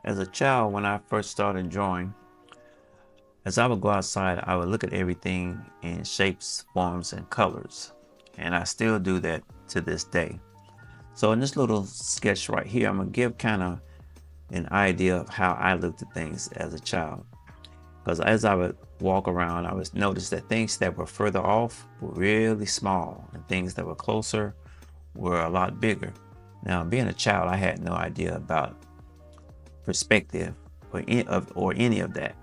As a child, when I first started drawing, as I would go outside, I would look at everything in shapes, forms, and colors. And I still do that to this day. So in this little sketch right here, I'm going to give kind of an idea of how I looked at things as a child. Because as I would walk around, I would notice that things that were further off were really small, and things that were closer were a lot bigger. Now, being a child, I had no idea about perspective or any of that.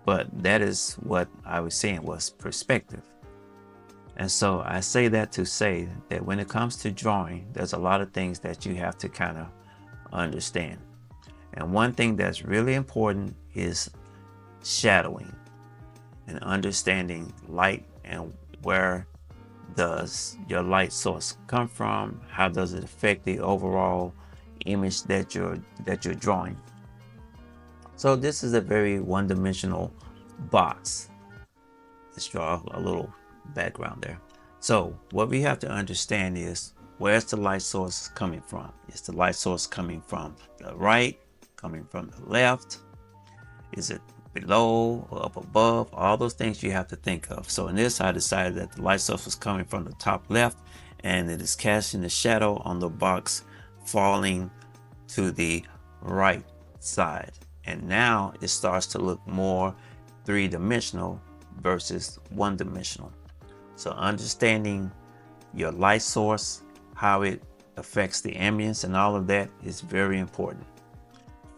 But that is what I was saying was perspective. And so I say that to say that when it comes to drawing, there's a lot of things that you have to kind of understand. And one thing that's really important is shadowing and understanding light and where does your light source come from? How does it affect the overall image that you're drawing? So this is a very one-dimensional box. Let's draw a little background there. So what we have to understand is, where's the light source coming from? Is the light source coming from the right, coming from the left? Is it below or up above? All those things you have to think of. So in this, I decided that the light source was coming from the top left, and it is casting the shadow on the box falling to the right side. And now it starts to look more three-dimensional versus one-dimensional. So understanding your light source, how it affects the ambience and all of that is very important.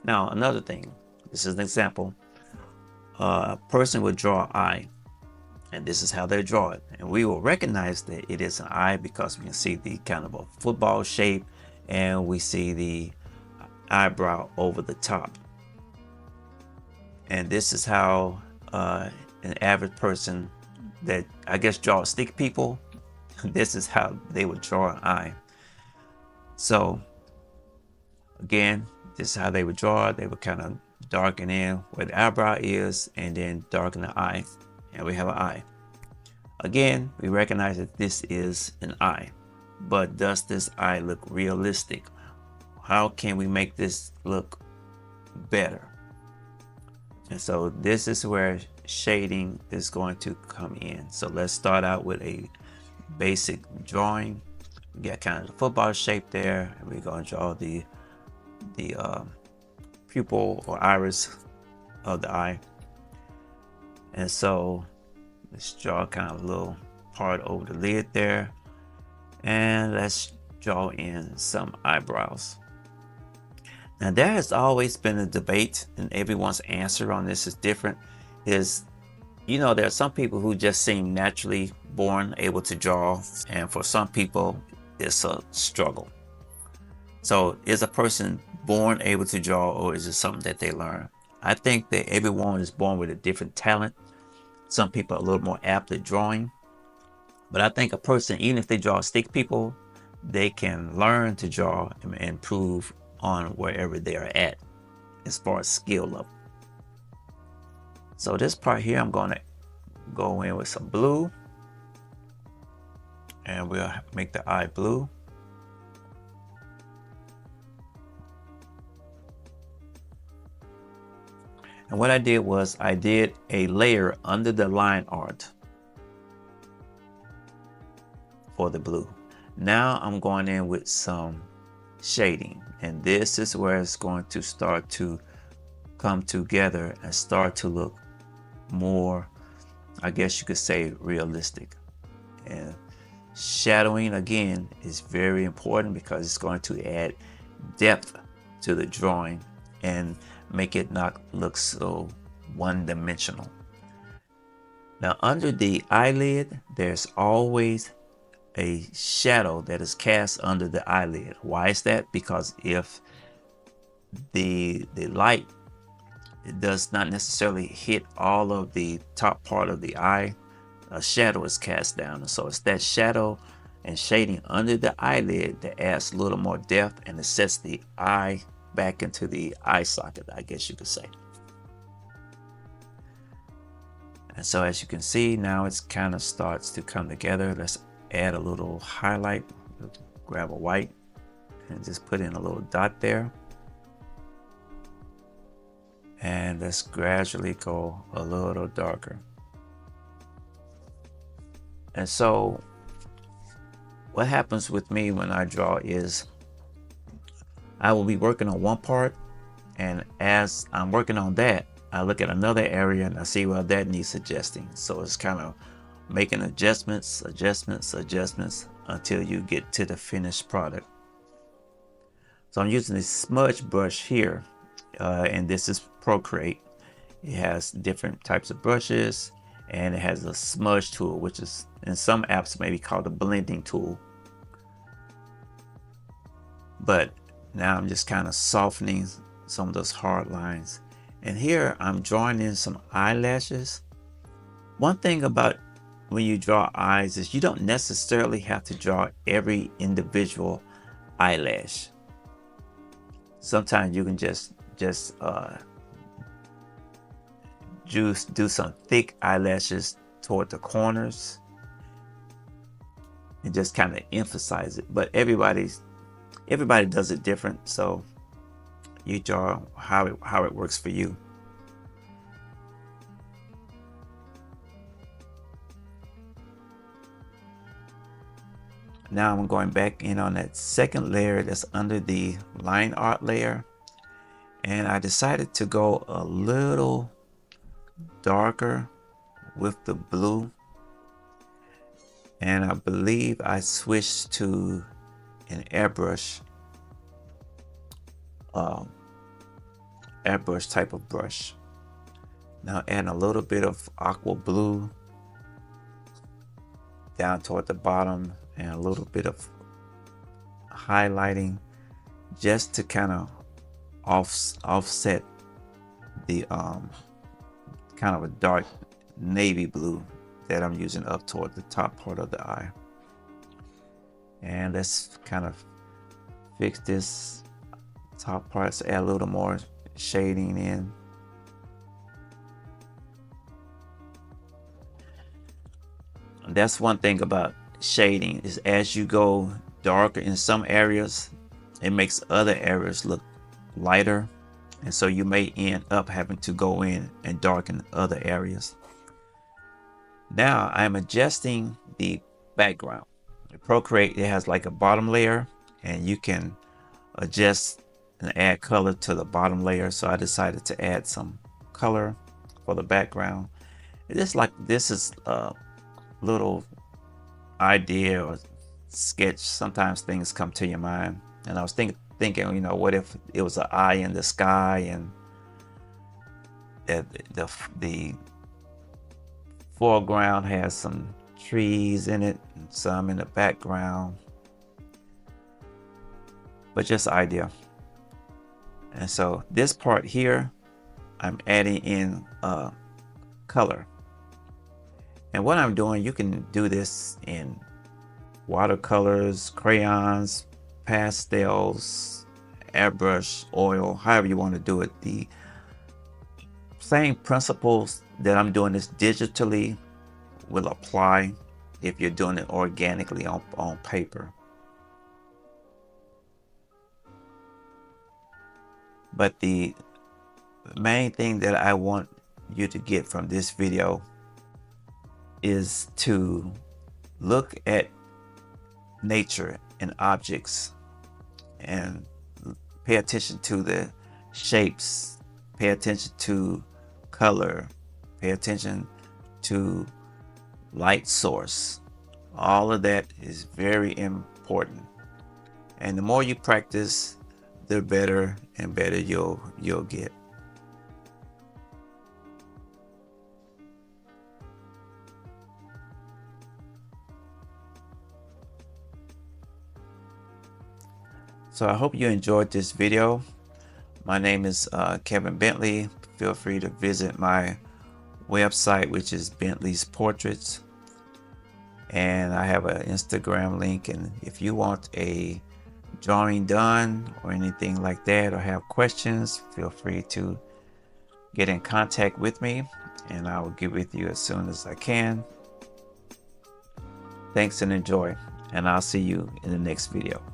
Now, another thing, this is an example. A person would draw an eye, and this is how they draw it. And we will recognize that it is an eye because we can see the kind of a football shape, and we see the eyebrow over the top. And this is how an average person that I guess draw stick people, this is how they would draw an eye. So again, this is how they would draw it. They would kind of darken in where the eyebrow is and then darken the eye, and we have an eye. Again, we recognize that this is an eye, but does this eye look realistic? How can we make this look better? And so this is where shading is going to come in. So let's start out with a basic drawing. We got kind of the football shape there, and we're going to draw the pupil or iris of the eye. And so let's draw kind of a little part over the lid there, and let's draw in some eyebrows. Now, there has always been a debate, and everyone's answer on this is different. Is, there are some people who just seem naturally born able to draw, and for some people, it's a struggle. So, is a person born able to draw, or is it something that they learn? I think that everyone is born with a different talent. Some people are a little more apt at drawing, but I think a person, even if they draw stick people, they can learn to draw and improve on wherever they are at as far as skill level. So this part here, I'm going to go in with some blue, and we'll make the eye blue. And what I did was I did a layer under the line art for the blue. Now I'm going in with some shading, and this is where it's going to start to come together and start to look more, I guess you could say, realistic. And shadowing again is very important because it's going to add depth to the drawing and make it not look so one-dimensional. Now, under the eyelid, there's always a shadow that is cast under the eyelid. Why is that? Because if the light, it does not necessarily hit all of the top part of the eye, a shadow is cast down. And so it's that shadow and shading under the eyelid that adds a little more depth, and it sets the eye back into the eye socket, I guess you could say. And so as you can see, now it's kind of starts to come together. Let's add a little highlight. Grab a white and just put in a little dot there. And let's gradually go a little darker. And so what happens with me when I draw is I will be working on one part, and as I'm working on that, I look at another area and I see, well, that needs adjusting. So it's kind of making adjustments until you get to the finished product. So I'm using this smudge brush here, and this is Procreate. It has different types of brushes, and it has a smudge tool, which is in some apps maybe called a blending tool. But now I'm just kind of softening some of those hard lines. And here I'm drawing in some eyelashes. One thing about when you draw eyes is you don't necessarily have to draw every individual eyelash. Sometimes you can just do some thick eyelashes toward the corners and just kind of emphasize it. But everybody does it different, so you draw how it works for you. Now I'm going back in on that second layer that's under the line art layer, and I decided to go a little darker with the blue, and I believe I switched to an airbrush type of brush. Now adding a little bit of aqua blue down toward the bottom and a little bit of highlighting just to kind of offset the kind of a dark navy blue that I'm using up toward the top part of the eye. And let's kind of fix this top part, so add a little more shading in. And that's one thing about shading, is as you go darker in some areas, it makes other areas look lighter, and so you may end up having to go in and darken other areas. Now I'm adjusting the background. Procreate, it has like a bottom layer, and you can adjust and add color to the bottom layer. So I decided to add some color for the background. This is a little idea or sketch. Sometimes things come to your mind, and I was thinking, you know, what if it was an eye in the sky, and the foreground has some trees in it and some in the background, but just idea. And so this part here, I'm adding in color. And what I'm doing, you can do this in watercolors, crayons, pastels, airbrush, oil, however you want to do it. The same principles that I'm doing this digitally will apply if you're doing it organically on paper. But the main thing that I want you to get from this video is to look at nature and objects and pay attention to the shapes, pay attention to color, pay attention to light source. All of that is very important, and the more you practice, the better and better you'll get. So I hope you enjoyed this video. My name is Kevin Bentley. Feel free to visit my website, which is Bentleys Portraits, and I have an Instagram link. And if you want a drawing done or anything like that, or have questions, feel free to get in contact with me, and I will get with you as soon as I can. Thanks and enjoy, and I'll see you in the next video.